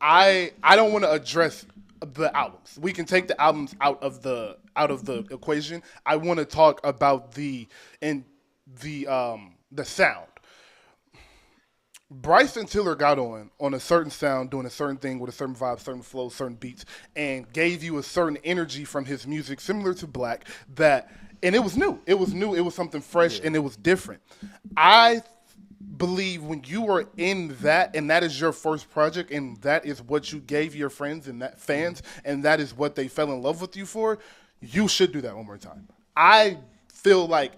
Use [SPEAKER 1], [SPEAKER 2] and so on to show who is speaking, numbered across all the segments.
[SPEAKER 1] I don't want to address the albums. We can take the albums out of the equation. I want to talk about the sound. Bryson Tiller got on a certain sound, doing a certain thing with a certain vibe, certain flow, certain beats, and gave you a certain energy from his music, similar to Black. And it was new. It was new. It was something fresh, and it was different. I believe when you were in that, and that is your first project, and that is what you gave your friends and that fans, and that is what they fell in love with you for, you should do that one more time. I feel like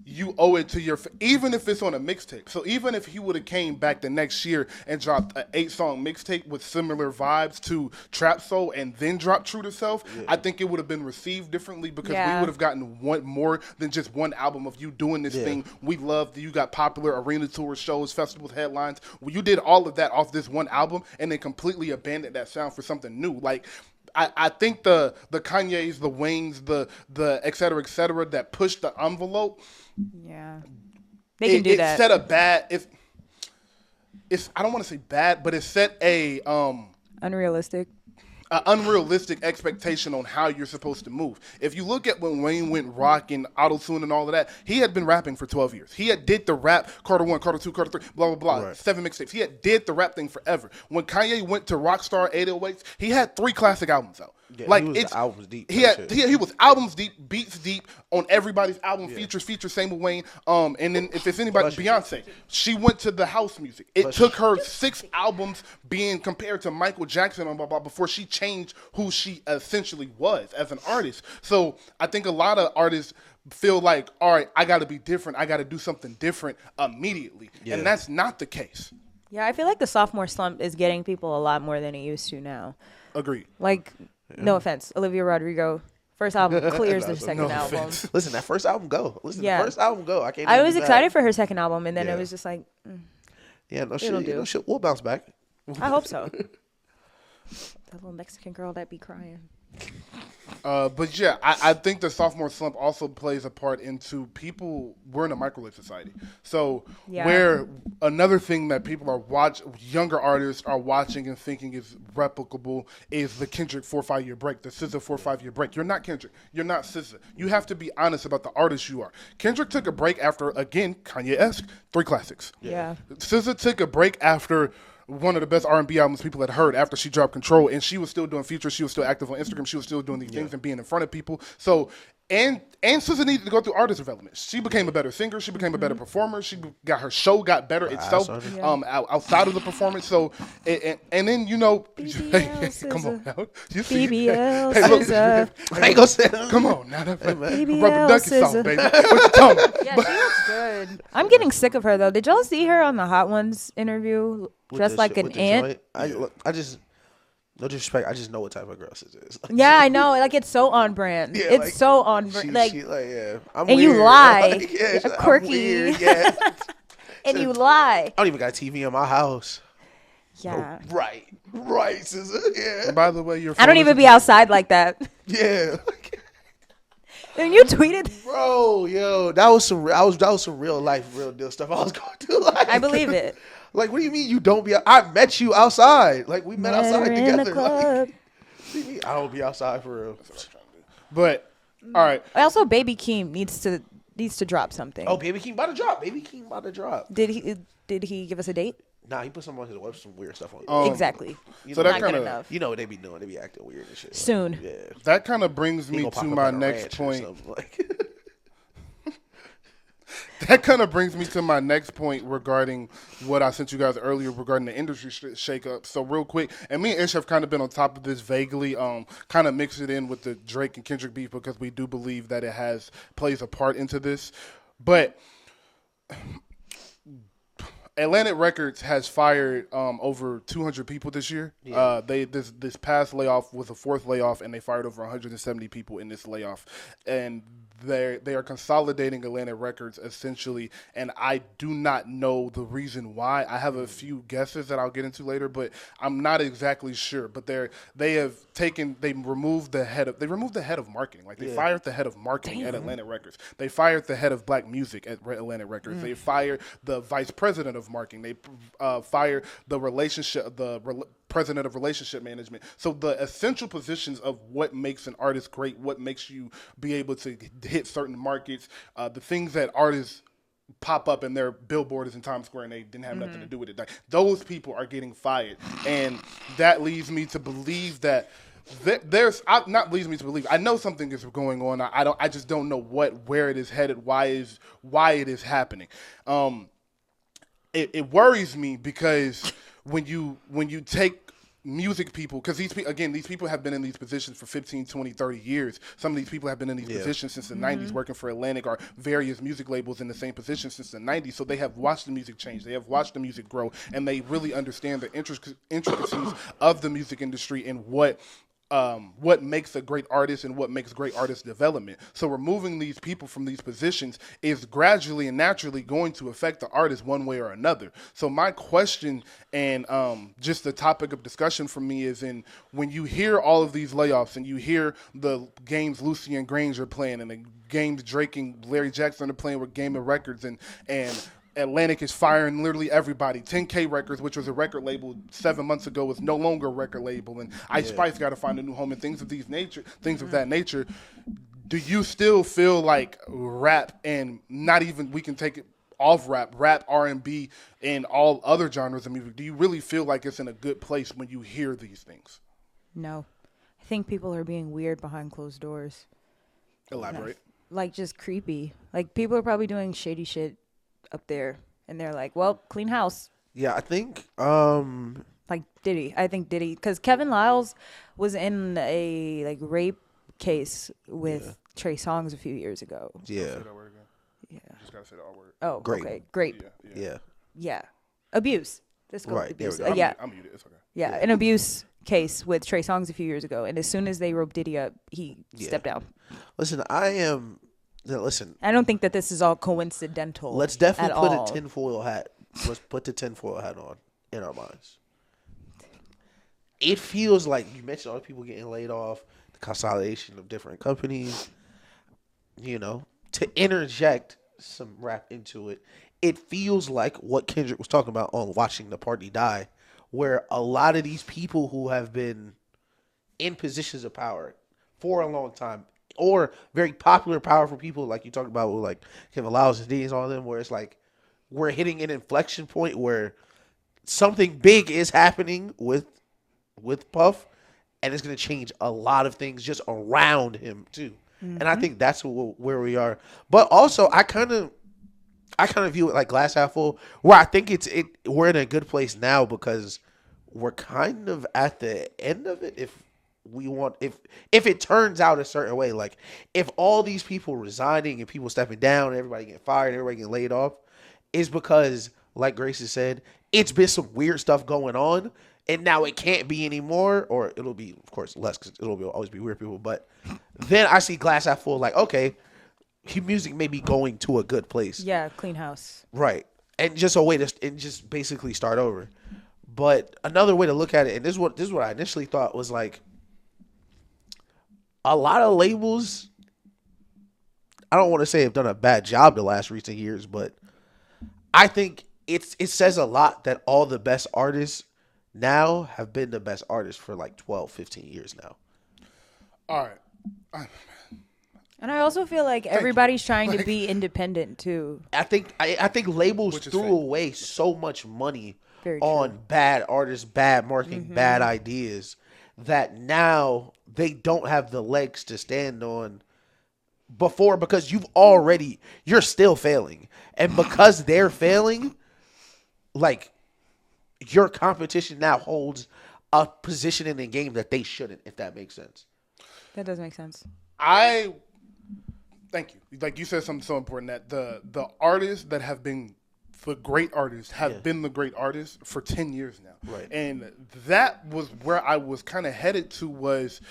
[SPEAKER 1] you owe it to even if it's on a mixtape. So even if he would have came back the next year and dropped an 8-song mixtape with similar vibes to Trap Soul and then dropped True to Self, I think it would have been received differently because we would have gotten one more than just one album of you doing this thing. We loved you got popular arena tours, shows, festivals, headlines. Well, you did all of that off this one album and then completely abandoned that sound for something new. Like I think the Kanye's, the Wayne's, the et cetera, that pushed the envelope.
[SPEAKER 2] Yeah, they can do that.
[SPEAKER 1] It set a bad. It's I don't want to say bad, but it set
[SPEAKER 2] unrealistic.
[SPEAKER 1] An unrealistic expectation on how you're supposed to move. If you look at when Wayne went rock and auto-tune and all of that, he had been rapping for 12 years. He had did the rap, Carter 1, Carter 2, Carter 3, blah, blah, blah, 7 mixtapes. He had did the rap thing forever. When Kanye went to Rockstar 808s, he had 3 classic albums out.
[SPEAKER 3] Yeah,
[SPEAKER 1] like
[SPEAKER 3] he was
[SPEAKER 1] it's
[SPEAKER 3] albums deep.
[SPEAKER 1] He was albums deep, beats deep on everybody's album. Features, same with Wayne. And then if it's anybody, Beyonce, she went to the house music. It took her 6 albums being compared to Michael Jackson and blah blah before she changed who she essentially was as an artist. So I think a lot of artists feel like, all right, I got to be different. I got to do something different immediately, and that's not the case.
[SPEAKER 2] Yeah, I feel like the sophomore slump is getting people a lot more than it used to now.
[SPEAKER 1] Agreed.
[SPEAKER 2] Like. No offense, Olivia Rodrigo. First album clears the second album.
[SPEAKER 3] Listen, that first album go. The first album go.
[SPEAKER 2] I was excited for her second album, and then it was just like,
[SPEAKER 3] no shit. You know, shit. We'll bounce back.
[SPEAKER 2] I hope so. That little Mexican girl that be crying.
[SPEAKER 1] But yeah, I think the sophomore slump also plays a part into people. We're in a microwave society, so where another thing that people are younger artists are watching and thinking is replicable is the Kendrick 4-5 year break, the SZA 4-5 year break. You're not Kendrick, you're not SZA. You have to be honest about the artist you are. Kendrick took a break after, again, Kanye-esque 3 classics.
[SPEAKER 2] Yeah.
[SPEAKER 1] SZA took a break after one of the best R&B albums people had heard after she dropped Control, and she was still doing features. She was still active on Instagram. She was still doing these things and being in front of people. So, and SZA needed to go through artist development. She became a better singer. She became a better performer. Her show got better itself outside of the performance. So, and then
[SPEAKER 2] BBL,
[SPEAKER 1] come on now,
[SPEAKER 2] BBL,
[SPEAKER 1] hey, look,
[SPEAKER 2] SZA.
[SPEAKER 3] I ain't gonna say that.
[SPEAKER 1] Come on now, that
[SPEAKER 2] BBL,
[SPEAKER 1] rubber ducky song,
[SPEAKER 2] SZA.
[SPEAKER 1] baby. What you talking about?
[SPEAKER 2] Yeah, she looks good. I'm getting sick of her though. Did y'all see her on the Hot Ones interview dressed like an ant?
[SPEAKER 3] I just, no disrespect, I just know what type of girl SZA is.
[SPEAKER 2] Yeah, I know. Like, it's so on brand.
[SPEAKER 3] Yeah,
[SPEAKER 2] it's so on brand.
[SPEAKER 3] I'm
[SPEAKER 2] and
[SPEAKER 3] weird.
[SPEAKER 2] you lie.
[SPEAKER 3] Like, I'm
[SPEAKER 2] quirky.
[SPEAKER 3] weird, yeah.
[SPEAKER 2] And you lie.
[SPEAKER 3] I don't even got a TV in my house.
[SPEAKER 2] Yeah.
[SPEAKER 3] Oh, right, SZA. Yeah.
[SPEAKER 1] And by the way, your
[SPEAKER 2] I don't even be outside like that.
[SPEAKER 3] Yeah.
[SPEAKER 2] And you tweeted,
[SPEAKER 3] bro, yo, that was some real life, real deal stuff I was going through. Like,
[SPEAKER 2] I believe it.
[SPEAKER 3] Like, what do you mean you don't be? I met you outside. Like, we met outside together. Like, I don't be outside for real.
[SPEAKER 1] But all right.
[SPEAKER 2] Also, Baby Keem needs to drop something.
[SPEAKER 3] Oh, Baby Keem about to drop.
[SPEAKER 2] Did he give us a date?
[SPEAKER 3] Nah, he put some on his website, some weird stuff on.
[SPEAKER 2] Exactly.
[SPEAKER 1] So that kind of,
[SPEAKER 3] you know what they be doing? They be acting weird and shit.
[SPEAKER 2] Soon.
[SPEAKER 3] Yeah.
[SPEAKER 1] That kind of brings me to my next point. That kind of brings me to my next point regarding what I sent you guys earlier regarding the industry shakeup. So real quick, and me and Ish have kind of been on top of this vaguely, kind of mix it in with the Drake and Kendrick beef because we do believe that it plays a part into this. But Atlantic Records has fired over 200 people this year. Yeah. This past layoff was a 4th layoff, and they fired over 170 people in this layoff. And they are consolidating Atlantic Records essentially, and I do not know the reason why. I have a few guesses that I'll get into later, but I'm not exactly sure. But they removed the head of marketing. Like, they fired the head of marketing at Atlantic Records. They fired the head of black music at Atlantic Records. They fired the vice president of marketing. They fired the president of relationship management. So the essential positions of what makes an artist great, what makes you be able to hit certain markets, the things that artists pop up in their billboards in Times Square and they didn't have nothing to do with it. Like, those people are getting fired. And that leads me to believe that not leads me to believe. I know something is going on. I just don't know where it is headed. Why it is happening. It worries me because when you take music people, because these people have been in these positions for 15, 20, 30 years. Some of these people have been in these positions since the 90s, working for Atlantic or various music labels in the same position since the 90s. So they have watched the music change. They have watched the music grow, and they really understand the intricacies of the music industry and what makes a great artist and what makes great artist development. So removing these people from these positions is gradually and naturally going to affect the artist one way or another. So my question and just the topic of discussion for me is when you hear all of these layoffs and you hear the games Lucy and Grange are playing and the games Drake and Larry Jackson are playing with Game of Records and Atlantic is firing literally everybody. 10K Records, which was a record label 7 months ago, is no longer a record label, and Ice Spice got to find a new home and things of that nature. Do you still feel like rap and not even, we can take it off rap, R&B, and all other genres of music? Do you really feel like it's in a good place when you hear these things?
[SPEAKER 2] No, I think people are being weird behind closed doors.
[SPEAKER 1] Elaborate.
[SPEAKER 2] Like just creepy. Like people are probably doing shady shit up there, and they're like, well, clean house.
[SPEAKER 3] Yeah, I think
[SPEAKER 2] like Diddy. I think Diddy, because Kevin Lyles was in a like rape case with Trey Songz a few years ago.
[SPEAKER 3] Yeah.
[SPEAKER 1] Say that word again.
[SPEAKER 2] Yeah.
[SPEAKER 1] You just gotta say the R word.
[SPEAKER 2] Oh,
[SPEAKER 3] Grape.
[SPEAKER 2] okay. Grape.
[SPEAKER 3] Yeah.
[SPEAKER 2] Abuse. Let's go
[SPEAKER 3] Right,
[SPEAKER 2] with
[SPEAKER 3] there
[SPEAKER 2] abuse.
[SPEAKER 3] we go.
[SPEAKER 2] Yeah.
[SPEAKER 1] I'm muted. It's okay.
[SPEAKER 2] Yeah, an abuse case with Trey Songz a few years ago, and as soon as they roped Diddy up, he stepped down.
[SPEAKER 3] Listen,
[SPEAKER 2] I don't think that this is all coincidental.
[SPEAKER 3] Let's definitely put
[SPEAKER 2] all.
[SPEAKER 3] a tinfoil hat. Let's put the tinfoil hat on in our minds. It feels like you mentioned all the people getting laid off, the consolidation of different companies. To interject some rap into it, it feels like what Kendrick was talking about on Watching the Party Die, where a lot of these people who have been in positions of power for a long time, or very popular, powerful people like you talked about with like Kevin Lyles and D's, all of them, where it's like we're hitting an inflection point where something big is happening with Puff, and it's going to change a lot of things just around him too. Mm-hmm. And I think that's where we are. But also, I kind of view it like glass half full, where I think we're in a good place now because we're kind of at the end of it. If it turns out a certain way, like if all these people resigning and people stepping down, everybody getting fired, everybody getting laid off, is because, like Grace has said, it's been some weird stuff going on, and now it can't be anymore, or it'll be, of course, less because always be weird people. But then I see glass half full, like, okay, music may be going to a good place.
[SPEAKER 2] Yeah, clean house.
[SPEAKER 3] Right. And just a way to just basically start over. But another way to look at it, and this is what I initially thought was like, a lot of labels, I don't want to say have done a bad job the last recent years, but I think it says a lot that all the best artists now have been the best artists for like 12, 15 years now.
[SPEAKER 1] All right.
[SPEAKER 2] And I also feel like everybody's trying to be independent too.
[SPEAKER 3] I think labels threw away so much money on bad artists, bad marketing, bad ideas, that now they don't have the legs to stand on before, because you're still failing. And because they're failing, like, your competition now holds a position in the game that they shouldn't, if that makes sense.
[SPEAKER 2] That does make sense.
[SPEAKER 1] Thank you. Like you said something so important, that the artists that have been the great artists have been the great artists for 10 years now.
[SPEAKER 3] Right.
[SPEAKER 1] And that was where I was kind of headed to, was,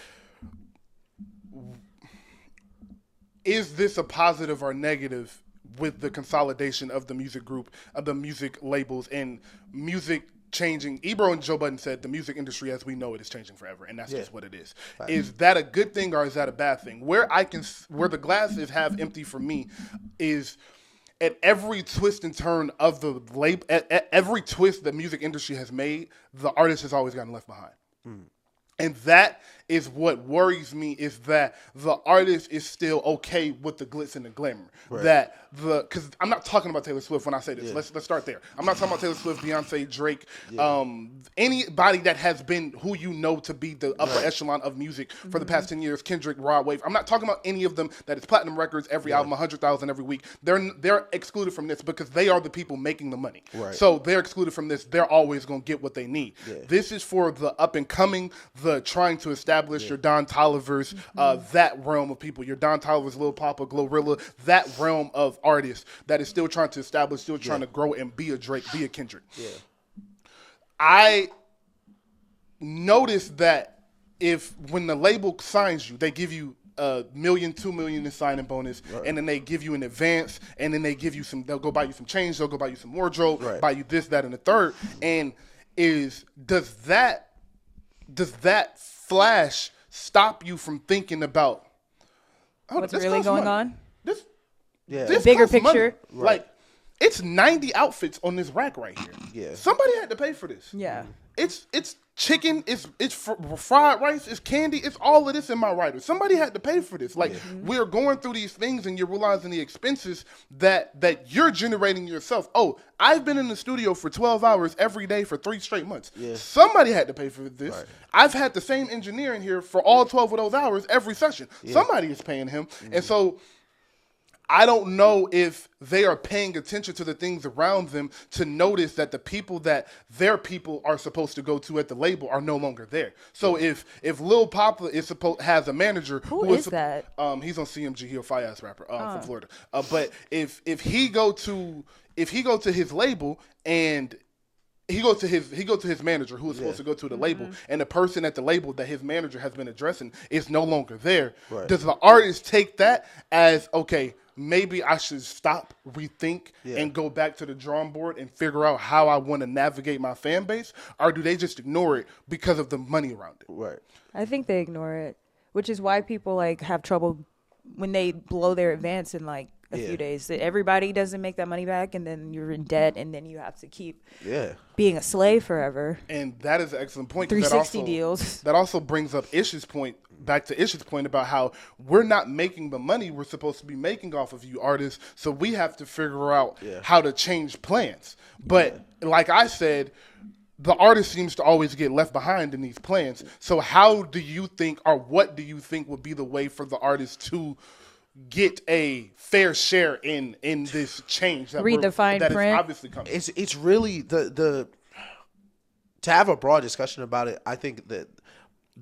[SPEAKER 1] is this a positive or negative with the consolidation of the music group, of the music labels, and music changing? Ebro and Joe Budden said the music industry as we know it is changing forever, and that's just what it is. Right. Is that a good thing or is that a bad thing? Where the glass is half empty for me is, at every twist and turn of the label, at every twist the music industry has made, the artist has always gotten left behind. And that is what worries me, is that the artist is still okay with the glitz and the glamour.
[SPEAKER 3] Right.
[SPEAKER 1] Because I'm not talking about Taylor Swift when I say this.
[SPEAKER 3] Yeah.
[SPEAKER 1] Let's start there. I'm not talking about Taylor Swift, Beyonce, Drake, anybody that has been who you know to be the upper echelon of music for the past 10 years, Kendrick, Rod Wave. I'm not talking about any of them that is platinum records, every album, 100,000 every week. They're excluded from this because they are the people making the money.
[SPEAKER 3] Right.
[SPEAKER 1] So they're excluded from this. They're always going to get what they need. Yeah. This is for the up and coming, the trying to establish your Don Tollivers, that realm of people, your Don Tollivers, Lil Papa, Glorilla, that realm of artists that is still trying to establish, still trying to grow and be a Drake, be a Kendrick. Yeah. I noticed that when the label signs you, they give you $1 million, $2 million in signing bonus, and then they give you an advance, and then they give you they'll go buy you some change, they'll go buy you some wardrobe, buy you this, that, and the third. And does that flash stop you from thinking about
[SPEAKER 2] what's really going on?
[SPEAKER 1] This
[SPEAKER 2] bigger picture.
[SPEAKER 1] Like, it's 90 outfits on this rack right here.
[SPEAKER 3] Yeah.
[SPEAKER 1] Somebody had to pay for this.
[SPEAKER 2] Yeah.
[SPEAKER 1] It's chicken, it's fried rice, it's candy, it's all of this in my rider. Somebody had to pay for this. Like, we're going through these things and you're realizing the expenses that you're generating yourself. Oh, I've been in the studio for 12 hours every day for 3 straight months. Yeah. Somebody had to pay for this. Right. I've had the same engineer in here for all 12 of those hours every session. Yeah. Somebody is paying him. And so I don't know if they are paying attention to the things around them to notice that the people that their people are supposed to go to at the label are no longer there. So if Lil Papa has a manager
[SPEAKER 2] who is that?
[SPEAKER 1] He's on CMG. He's a fire ass rapper from Florida. But if he go to his label and he goes to his manager who is supposed to go to the label, and the person at the label that his manager has been addressing is no longer there. Right. Does the artist take that as, okay, maybe I should stop, rethink, and go back to the drawing board and figure out how I want to navigate my fan base? Or do they just ignore it because of the money around it?
[SPEAKER 3] Right.
[SPEAKER 2] I think they ignore it, which is why people like have trouble when they blow their advance in like a few days. That everybody doesn't make that money back, and then you're in debt, and then you have to keep being a slave forever.
[SPEAKER 1] And that is an excellent point.
[SPEAKER 2] 360 deals.
[SPEAKER 1] That also brings up back to Ish's point about how we're not making the money we're supposed to be making off of you artists, so we have to figure out how to change plans. But like I said, the artist seems to always get left behind in these plans. So how do you think, or what do you think would be the way for the artist to get a fair share in this change that
[SPEAKER 2] read the fine
[SPEAKER 1] that
[SPEAKER 2] print?
[SPEAKER 1] Is obviously coming?
[SPEAKER 3] It's really the to have a broad discussion about it. I think that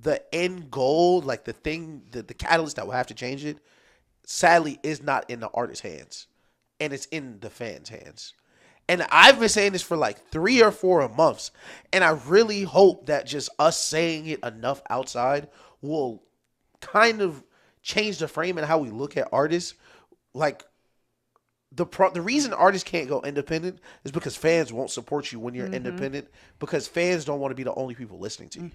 [SPEAKER 3] the end goal, like the thing, the catalyst that will have to change it, sadly, is not in the artist's hands, and it's in the fans' hands. And I've been saying this for like 3 or 4 months, and I really hope that just us saying it enough outside will kind of change the frame and how we look at artists. Like, the reason artists can't go independent is because fans won't support you when you're independent, because fans don't want to be the only people listening to you.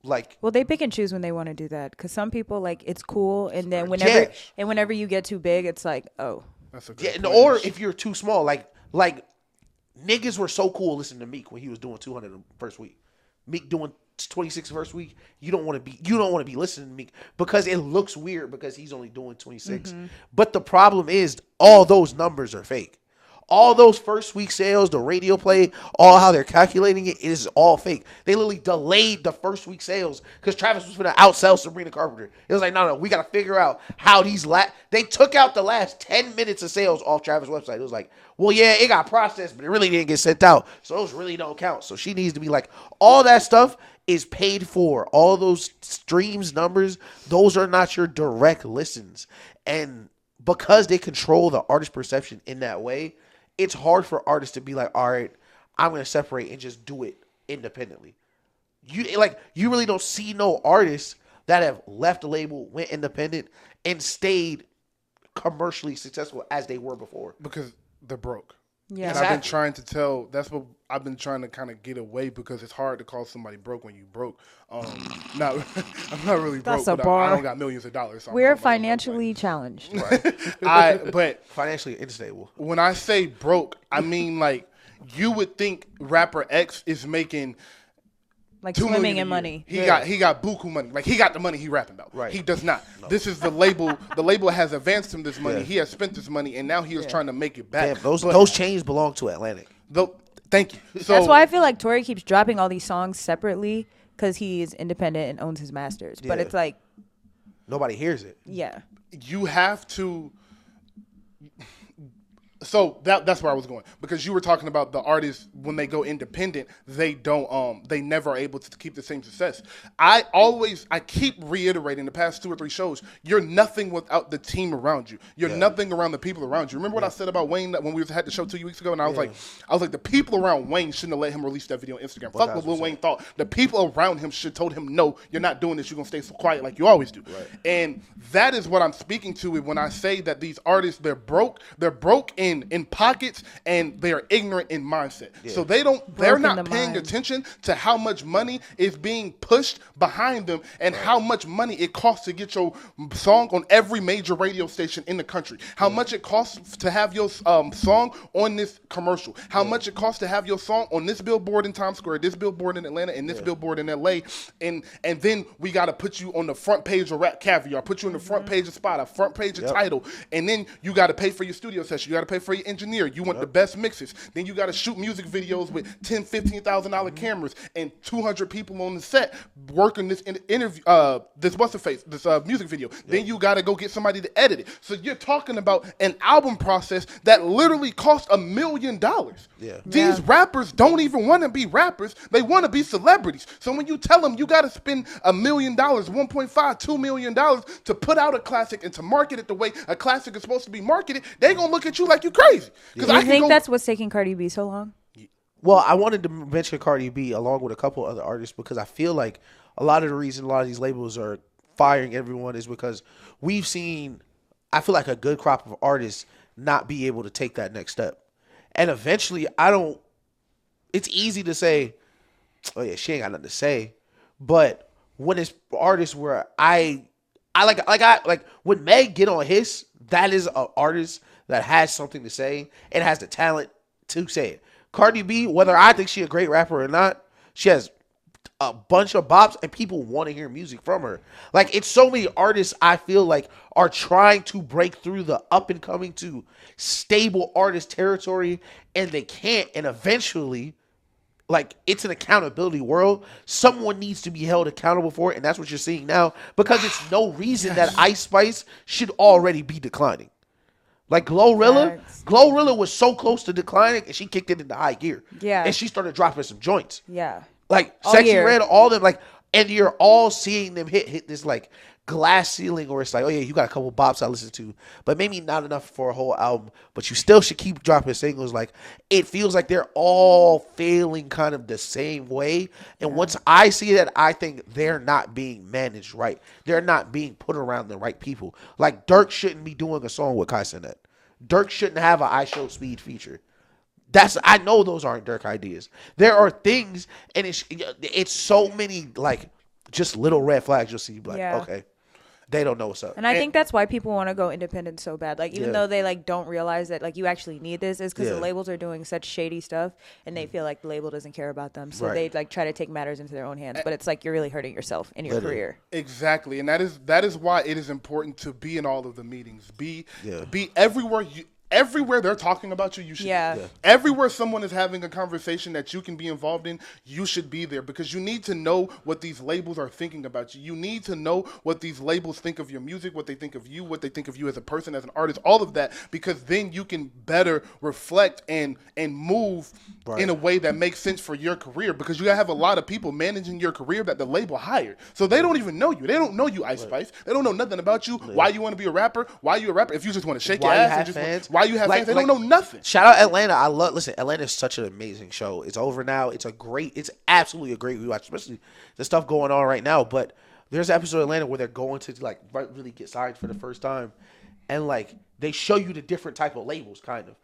[SPEAKER 3] Like,
[SPEAKER 2] well, they pick and choose when they want to do that, because some people, like, it's cool, and then whenever you get too big, it's like, oh.
[SPEAKER 1] That's a good point.
[SPEAKER 3] Or if you're too small, like niggas were so cool listening to Meek when he was doing 200 the first week. Meek doing 26 first week, you don't want to be listening to Meek because it looks weird because he's only doing 26. But the problem is all those numbers are fake. All those first week sales, the radio play, all how they're calculating it is all fake. They literally delayed the first week sales because Travis was going to outsell Sabrina Carpenter. It was like, no, we got to figure out how these they took out the last 10 minutes of sales off Travis' website. It was like, well, yeah, it got processed, but it really didn't get sent out. So those really don't count. So she needs to be like, all that stuff is paid for. All those streams numbers, those are not your direct listens. And because they control the artist perception in that way, it's hard for artists to be like, all right, I'm going to separate and just do it independently. You really don't see no artists that have left the label, went independent, and stayed commercially successful as they were before.
[SPEAKER 1] Because they're broke.
[SPEAKER 2] Yeah.
[SPEAKER 1] And I've been trying to tell. That's what I've been trying to kind of get away because it's hard to call somebody broke when you broke. Not, I'm not really broke,
[SPEAKER 2] That's a
[SPEAKER 1] but
[SPEAKER 2] bar.
[SPEAKER 1] I don't got millions of dollars. So
[SPEAKER 2] We're financially challenged.
[SPEAKER 1] But
[SPEAKER 3] Financially unstable.
[SPEAKER 1] when I say broke, I mean like you would think rapper X is making
[SPEAKER 2] Like
[SPEAKER 1] $2 million
[SPEAKER 2] swimming
[SPEAKER 1] a
[SPEAKER 2] in
[SPEAKER 1] year.
[SPEAKER 2] money.
[SPEAKER 1] He got buku money. Like he got the money he rapping about.
[SPEAKER 3] Right.
[SPEAKER 1] He does not.
[SPEAKER 3] No.
[SPEAKER 1] This is the label. The label has advanced him this money.
[SPEAKER 3] Yeah.
[SPEAKER 1] He has spent this money, and now he is trying to make it back.
[SPEAKER 3] Damn, those chains belong to Atlantic.
[SPEAKER 1] Thank you. So
[SPEAKER 2] That's why I feel like Tory keeps dropping all these songs separately because he is independent and owns his masters. But
[SPEAKER 3] Yeah.
[SPEAKER 2] it's like,
[SPEAKER 3] Nobody hears it.
[SPEAKER 2] yeah.
[SPEAKER 1] you have to. So that's where I was going because you were talking about the artists when they go independent, they never are able to keep the same success. I keep reiterating the past 2 or 3 shows, you're nothing without the team around you. You're nothing around the people around you. Remember what I said about Wayne when we had the show 2 weeks ago, and I was like, the people around Wayne shouldn't have let him release that video on Instagram. Fuck what Lil Wayne thought. The people around him should told him, no, you're not doing this. You're gonna stay so quiet like you always do. Right. And that is what I'm speaking to when I say that these artists they're broke in pockets and they are ignorant in mindset. Yeah. So they're not paying attention to how much money is being pushed behind them and how much money it costs to get your song on every major radio station in the country. How much it costs to have your song on this commercial. How much it costs to have your song on this billboard in Times Square, this billboard in Atlanta, and this billboard in LA. And then we got to put you on the front page of Rap Caviar, put you on the front page of Spotify, front page of Tidal, and then you got to pay for your studio session. You got to pay for your engineer. You want the best mixes. Then you got to shoot music videos with $10,000, $15,000 cameras and 200 people on the set working this interview. This music video. Then you got to go get somebody to edit it. So you're talking about an album process that literally cost $1 million.
[SPEAKER 3] Yeah.
[SPEAKER 1] These rappers don't even want to be rappers. They want to be celebrities. So when you tell them you got to spend $1 million, $1.5, $2 million to put out a classic and to market it the way a classic is supposed to be marketed, they gonna look at you like you crazy.
[SPEAKER 2] Do you think that's what's taking Cardi B so long?
[SPEAKER 3] Well, I wanted to mention Cardi B along with a couple other artists because I feel like a lot of the reason a lot of these labels are firing everyone is because we've seen, I feel like a good crop of artists not be able to take that next step. And eventually, it's easy to say, oh yeah, she ain't got nothing to say. But when it's artists where I like when Meg get on his, that is an artist that has something to say and has the talent to say it. Cardi B, whether I think she a great rapper or not, she has a bunch of bops and people want to hear music from her. Like, it's so many artists I feel like are trying to break through the up and coming to stable artist territory and they can't. And eventually, like, it's an accountability world. Someone needs to be held accountable for it. And that's what you're seeing now because it's no reason that Ice Spice should already be declining. Like Glorilla was so close to declining and she kicked it into high gear.
[SPEAKER 2] Yeah.
[SPEAKER 3] And she started dropping some joints.
[SPEAKER 2] Yeah.
[SPEAKER 3] Like
[SPEAKER 2] all
[SPEAKER 3] Sexy
[SPEAKER 2] year.
[SPEAKER 3] Red, all them, like, and you're all seeing them hit this like glass ceiling where it's like, oh yeah, you got a couple bops I listen to, but maybe not enough for a whole album. But you still should keep dropping singles. Like, it feels like they're all failing kind of the same way. And once I see that, I think they're not being managed right. They're not being put around the right people. Like, Dirk shouldn't be doing a song with Kai Cenat. Dirk shouldn't have an I Show Speed feature. I know those aren't Dirk ideas. There are things, and it's so many, like, just little red flags. You'll see, like, okay, they don't know what's up.
[SPEAKER 2] And I think that's why people want to go independent so bad. Like, even though they, like, don't realize that, like, you actually need this, is because the labels are doing such shady stuff, and they feel like the label doesn't care about them. So they, like, try to take matters into their own hands. But it's like you're really hurting yourself in your career.
[SPEAKER 1] Exactly. And that is why it is important to be in all of the meetings. Be everywhere everywhere they're talking about you, you should be. Everywhere someone is having a conversation that you can be involved in, you should be there because you need to know what these labels are thinking about you. You need to know what these labels think of your music, what they think of you, what they think of you as a person, as an artist, all of that, because then you can better reflect and move in a way that makes sense for your career, because you have a lot of people managing your career that the label hired. So they don't even know you. They don't know you, Ice Spice. They don't know nothing about you, why you want to be a rapper, why you a rapper, if you just want to shake your ass and just why you have fans. They don't know nothing.
[SPEAKER 3] Shout out Atlanta. Listen, Atlanta is such an amazing show. It's over now. It's absolutely a great rewatch, especially the stuff going on right now. But there's an episode of Atlanta where they're going to like really get signed for the first time. And like they show you the different type of labels, kind of.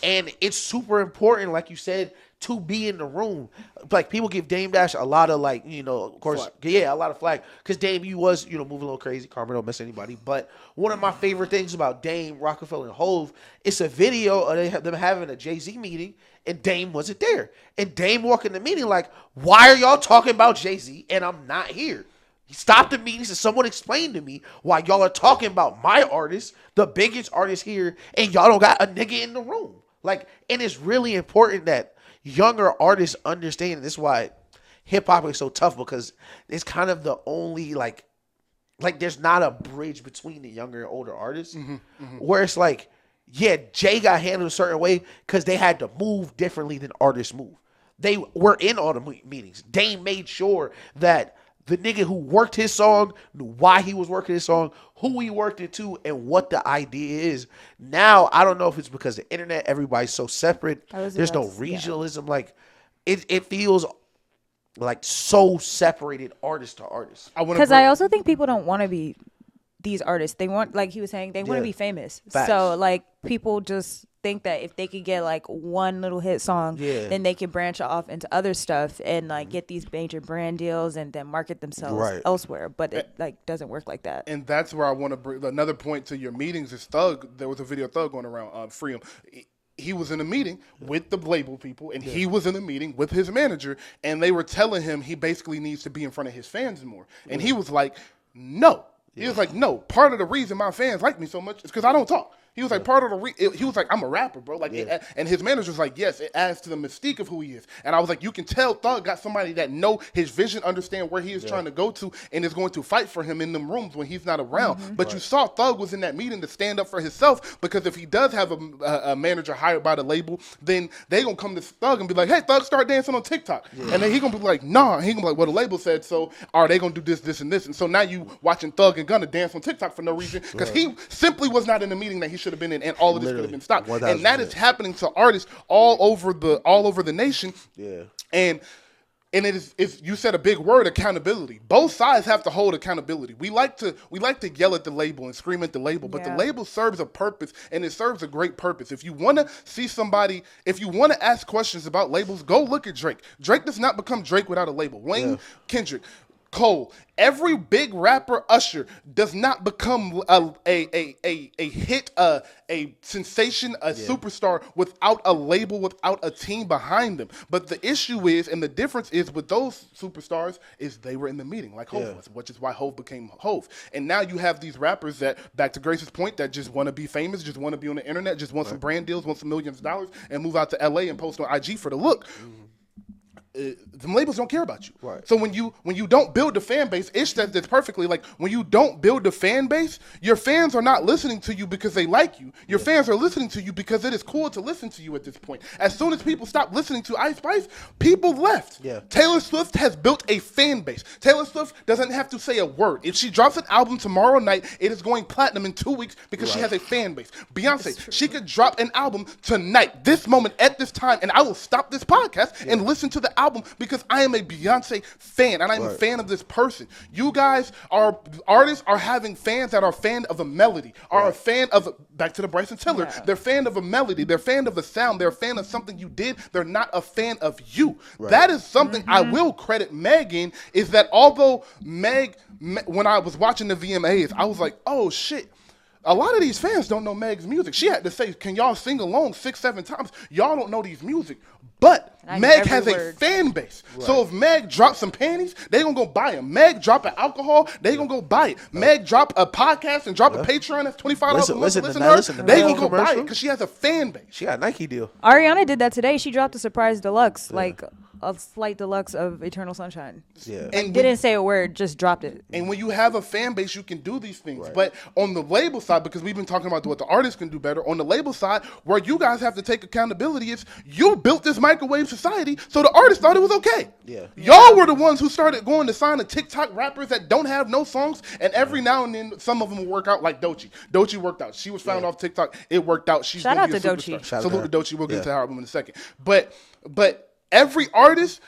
[SPEAKER 3] And it's super important, like you said, to be in the room. Like, people give Dame Dash a lot of, like, you know, of course, a lot of flack. Because Dame, you was, you know, moving a little crazy. Karma don't miss anybody. But one of my favorite things about Dame, Rockefeller, and Hove, it's a video of them having a Jay-Z meeting, and Dame wasn't there. And Dame walked in the meeting like, why are y'all talking about Jay-Z and I'm not here? He stopped the meeting and said, someone explain to me why y'all are talking about my artist, the biggest artist here, and y'all don't got a nigga in the room. Like, and it's really important that younger artists understand. And this is why hip hop is so tough, because it's kind of the only like there's not a bridge between the younger and older artists, where it's like, yeah, Jay got handled a certain way because they had to move differently than artists move. They were in all the meetings. Dame made sure that the nigga who worked his song knew why he was working his song, who he worked it to, and what the idea is. Now, I don't know if it's because the internet, everybody's so separate. There's no regionalism. Yeah. Like, it feels like so separated artist to artist.
[SPEAKER 2] Because I also think people don't want to be these artists. They want, like he was saying, they want to be famous. Facts. So, like, people just think that if they could get like one little hit song, then they can branch off into other stuff and like get these major brand deals and then market themselves elsewhere. But it like doesn't work like that.
[SPEAKER 1] And that's where I want to bring another point to your meetings is Thug. There was a video of Thug going around, Free Him. He was in a meeting with the label people, and he was in a meeting with his manager, and they were telling him he basically needs to be in front of his fans more. And he was like, no. He was like, no, part of the reason my fans like me so much is because I don't talk. He was like, part of the he was like, I'm a rapper, bro. Like, and his manager was like, yes, it adds to the mystique of who he is. And I was like, you can tell Thug got somebody that know his vision, understand where he is trying to go to, and is going to fight for him in them rooms when he's not around. But you saw Thug was in that meeting to stand up for himself, because if he does have a manager hired by the label, then they gonna come to Thug and be like, hey, Thug, start dancing on TikTok. And then he gonna be like, nah. He gonna be like, well, the label said so. Are they gonna do this, this, and this? And so now you watching Thug and Gunna dance on TikTok for no reason, because he simply was not in the meeting that he should have been in, and all of this could have been stopped. 100%. And that is happening to artists all over the nation. Yeah. And it is you said a big word, accountability. Both sides have to hold accountability. We like to yell at the label and scream at the label, but the label serves a purpose, and it serves a great purpose. If you want to see somebody, if you want to ask questions about labels, go look at Drake. Drake does not become Drake without a label. Wayne, Kendrick, Cole, every big rapper, Usher, does not become a hit, a sensation, a superstar without a label, without a team behind them. But the issue is, and the difference is with those superstars, is they were in the meeting like Hove was, which is why Hove became Hove. And now you have these rappers that, back to Grace's point, that just want to be famous, just want to be on the internet, just want some brand deals, want some millions of dollars, and move out to LA and post on IG for the look. The labels don't care about you. Right. So when you don't build the fan base, Ish said this perfectly. Like, when you don't build the fan base, your fans are not listening to you because they like you. Your fans are listening to you because it is cool to listen to you at this point. As soon as people stopped listening to Ice Spice, people left. Yeah. Taylor Swift has built a fan base. Taylor Swift doesn't have to say a word. If she drops an album tomorrow night, it is going platinum in 2 weeks because she has a fan base. Beyonce, she could drop an album tonight, this moment, at this time, and I will stop this podcast and listen to the album because I am a Beyonce fan, and I'm a fan of this person. You guys artists are having fans that are a fan of a melody, are a fan of, back to the Bryson Tiller, they're a fan of a melody, they're a fan of a sound, they're a fan of something you did, they're not a fan of you. That is something I will credit Meg in, is that although Meg, when I was watching the VMAs, I was like, oh shit, a lot of these fans don't know Meg's music. She had to say, can y'all sing along 6-7 times? Y'all don't know these music. But Meg has a fan base. So if Meg drops some panties, they gonna go buy them. Meg drop an alcohol, they gonna go buy it. Meg drop a podcast and drop a Patreon that's $25 a month to listen to her, they gonna go buy it because she has a fan base.
[SPEAKER 3] She got a Nike deal.
[SPEAKER 2] Ariana did that today. She dropped a surprise deluxe, like a slight deluxe of Eternal Sunshine. Yeah. And didn't say a word, just dropped it.
[SPEAKER 1] And when you have a fan base, you can do these things. But on the label side, because we've been talking about what the artists can do better, on the label side, where you guys have to take accountability is you built this microwave society, so the artists thought it was okay. Yeah. Y'all were the ones who started going to sign the TikTok rappers that don't have no songs, and every now and then some of them will work out, like Doechii. Doechii worked out. She was found off TikTok. It worked out. She's
[SPEAKER 2] Shout out to Doechii.
[SPEAKER 1] Salute to Doechii. We'll get to her album in a second. But every artist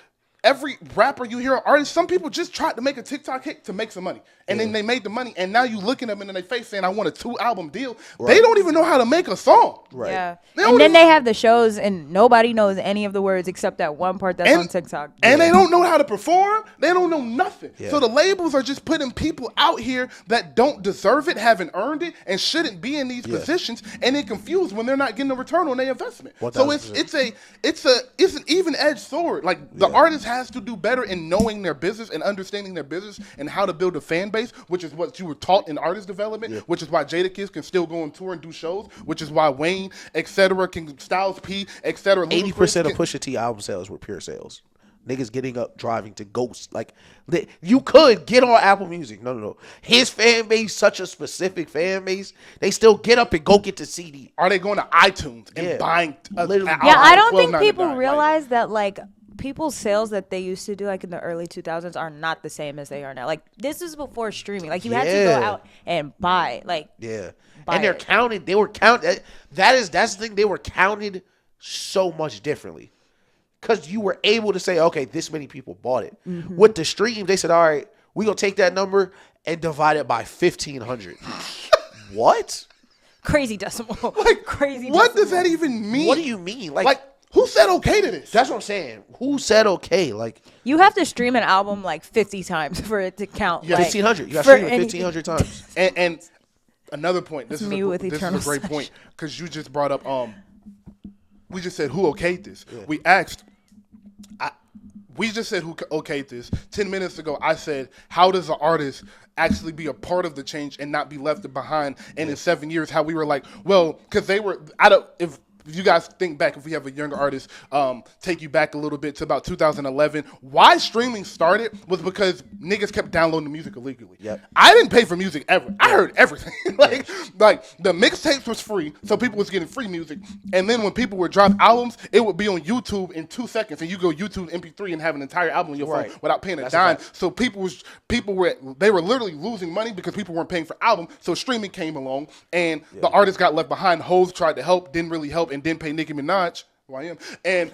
[SPEAKER 1] every rapper you hear, artist, some people just tried to make a TikTok hit to make some money. And then they made the money, and now you looking them in their face saying, I want a 2-album deal. Right. They don't even know how to make a song.
[SPEAKER 3] Right.
[SPEAKER 2] Yeah. And then they have the shows, and nobody knows any of the words except that one part that's on TikTok.
[SPEAKER 1] And they don't know how to perform. They don't know nothing. Yeah. So the labels are just putting people out here that don't deserve it, haven't earned it, and shouldn't be in these positions, and they're confused when they're not getting a return on their investment. 1,000%. So it's an even-edged sword. Like, the artist has to do better in knowing their business and understanding their business and how to build a fan base, which is what you were taught in artist development, which is why Jadakiss can still go on tour and do shows, which is why Wayne, etc., can Styles P, etc.
[SPEAKER 3] 80% of Pusha T album sales were pure sales. Niggas getting up, driving to Ghost. Like, you could get on Apple Music. No. His fan base, such a specific fan base, they still get up and go get the CD.
[SPEAKER 1] Are they going to iTunes and buying?
[SPEAKER 2] I don't think people realize that, like, people's sales that they used to do, like in the early 2000s, are not the same as they are now. Like, this is before streaming. Like, you had to go out and buy. Like,
[SPEAKER 3] and they're counted. They were counted. That's the thing. They were counted so much differently because you were able to say, okay, this many people bought it. Mm-hmm. With the stream, they said, all right, we gonna take that number and divide it by 1,500. What?
[SPEAKER 2] Crazy decimal.
[SPEAKER 1] Like,
[SPEAKER 2] crazy.
[SPEAKER 1] What does that even mean?
[SPEAKER 3] What do you mean?
[SPEAKER 1] Like, who said okay to this?
[SPEAKER 3] That's what I'm saying. Who said okay? Like,
[SPEAKER 2] you have to stream an album like 50 times for it to count.
[SPEAKER 3] Yeah, 1,500. You got to stream it 1,500 times.
[SPEAKER 1] And another point. This is a great point because you just brought up. We just said who okayed this. Yeah. We asked. We just said who okayed this. 10 minutes ago, I said, how does an artist actually be a part of the change and not be left behind? And in 7 years, how we were like, well, because they were. If you guys think back, if we have a younger artist, take you back a little bit to about 2011, why streaming started was because niggas kept downloading the music illegally.
[SPEAKER 3] Yep.
[SPEAKER 1] I didn't pay for music ever. I heard everything. like the mixtapes was free, so people was getting free music. And then when people would drop albums, it would be on YouTube in 2 seconds, and you go YouTube MP3 and have an entire album on your phone without paying a dime. So people were literally losing money because people weren't paying for albums. So streaming came along, and the artists got left behind. Hoes tried to help, didn't really help, and didn't pay Nicki Minaj, who I am. And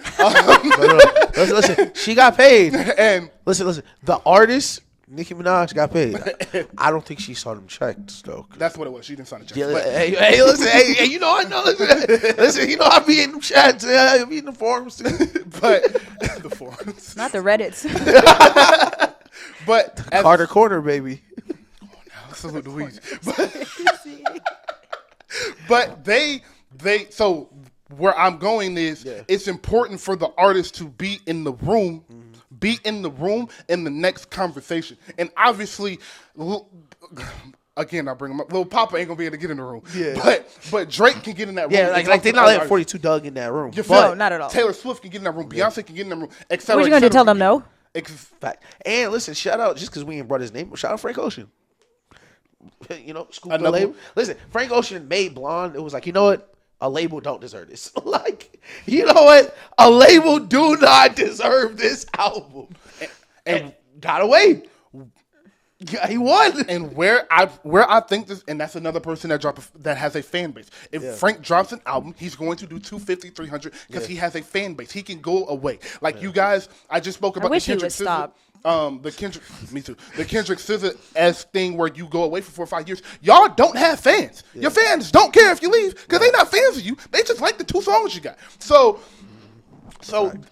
[SPEAKER 3] listen, she got paid.
[SPEAKER 1] And
[SPEAKER 3] listen, the artist Nicki Minaj got paid. I don't think she saw them checks though.
[SPEAKER 1] That's what it was. She didn't sign a check.
[SPEAKER 3] Yeah, hey, listen, hey, you know I know. Listen, you know I be in them chats, I be in the forums too.
[SPEAKER 1] But the forums,
[SPEAKER 2] not the Reddits.
[SPEAKER 1] But
[SPEAKER 3] Carter Corner, baby.
[SPEAKER 1] Come on now, salute the weeds. But they so where I'm going is it's important for the artist to be in the room, in the next conversation. And obviously, again, I bring him up. Lil Papa ain't gonna be able to get in the room. Yeah. But Drake can get in that room.
[SPEAKER 3] Yeah, like they're not letting 42 Doug in that room.
[SPEAKER 2] No, not at all.
[SPEAKER 1] Taylor Swift can get in that room. Beyonce can get in that room.
[SPEAKER 2] What are you gonna do? Tell them no?
[SPEAKER 3] Fact. And listen, shout out just because we ain't brought his name. Shout out Frank Ocean. You know, scoop the label. Listen, Frank Ocean made Blonde. It was like, you know what? A label don't deserve this. Like, you know what? A label do not deserve this album. And got away. Yeah, he won.
[SPEAKER 1] And where I think this, and that's another person that has a fan base. If Frank drops an album, he's going to do 250, 300 because he has a fan base. He can go away. Like you guys, I just spoke about the Kendrick SZA. Me too. The Kendrick SZA-esque thing where you go away for 4 or 5 years. Y'all don't have fans. Yeah. Your fans don't care if you leave because they're not fans of you. They just like the 2 songs you got. So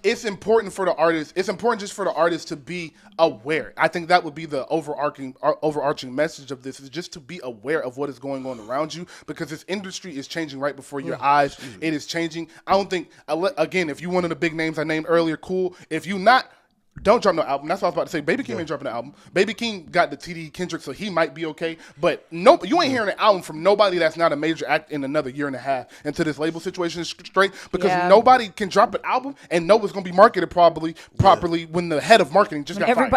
[SPEAKER 1] it's important for the artist. It's important just for the artist to be aware. I think that would be the overarching message of this, is just to be aware of what is going on around you, because this industry is changing right before your eyes. It is changing. I don't think, again, if you one of the big names I named earlier, cool. If you not, don't drop no album. That's what I was about to say. Baby Keem ain't dropping an album. Baby Keem got the TD Kendrick, so he might be okay. But nope, you ain't hearing an album from nobody that's not a major act in another year and a half until this label situation is straight. Because nobody can drop an album and know it's going to be marketed properly when the head of marketing just got fired.